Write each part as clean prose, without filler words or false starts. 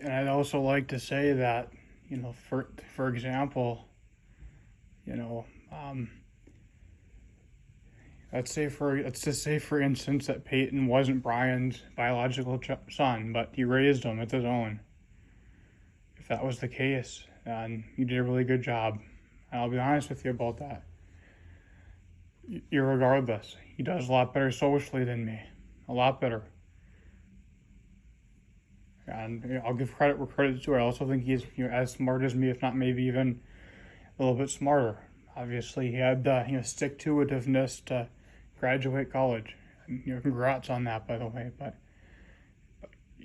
And I'd also like to say that, for example, you know, um, let's just say for instance that Payton wasn't Brian's biological son, but he raised him as his own. If that was the case, then you did a really good job. And I'll be honest with you about that. Irregardless, he does a lot better socially than me, a lot better. And I'll give credit where credit's due. I also think he's as smart as me, if not maybe even a little bit smarter. Obviously, he had the stick to itiveness to graduate college. And, congrats on that, by the way. But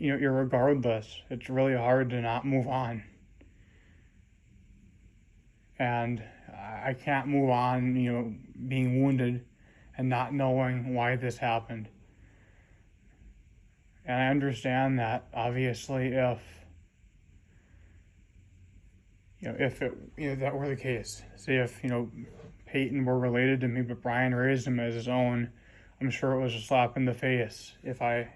irregardless, it's really hard to not move on. And I can't move on, being wounded and not knowing why this happened. And I understand that obviously if that were the case, say if Payton were related to me, but Brian raised him as his own, I'm sure it was a slap in the face if I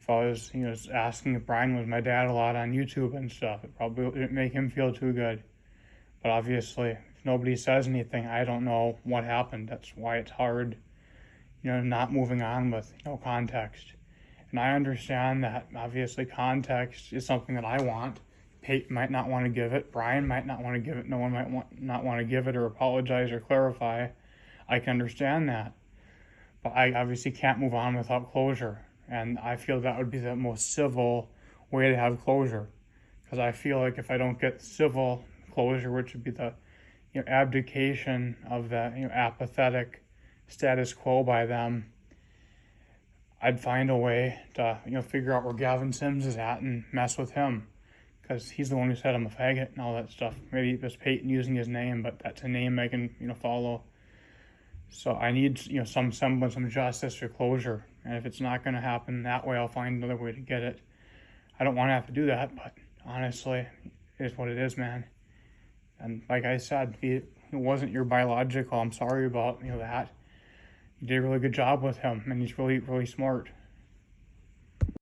was asking if Brian was my dad a lot on YouTube and stuff. It probably didn't make him feel too good. But obviously, if nobody says anything, I don't know what happened. That's why it's hard, not moving on with context. And I understand that obviously context is something that I want. Peyton might not want to give it. Brian might not want to give it. No one might not want to give it or apologize or clarify. I can understand that. But I obviously can't move on without closure. And I feel that would be the most civil way to have closure. Because I feel like if I don't get civil closure, which would be the abdication of the apathetic status quo by them, I'd find a way to figure out where Gavin Sims is at and mess with him, because he's the one who said I'm a faggot and all that stuff. Maybe it was Payton using his name, but that's a name I can follow. So I need some semblance of justice or closure, and if it's not going to happen that way, I'll find another way to get it. I don't want to have to do that, but honestly, it is what it is, man. And like I said, it wasn't your biological. I'm sorry about that. You did a really good job with him, and he's really, really smart.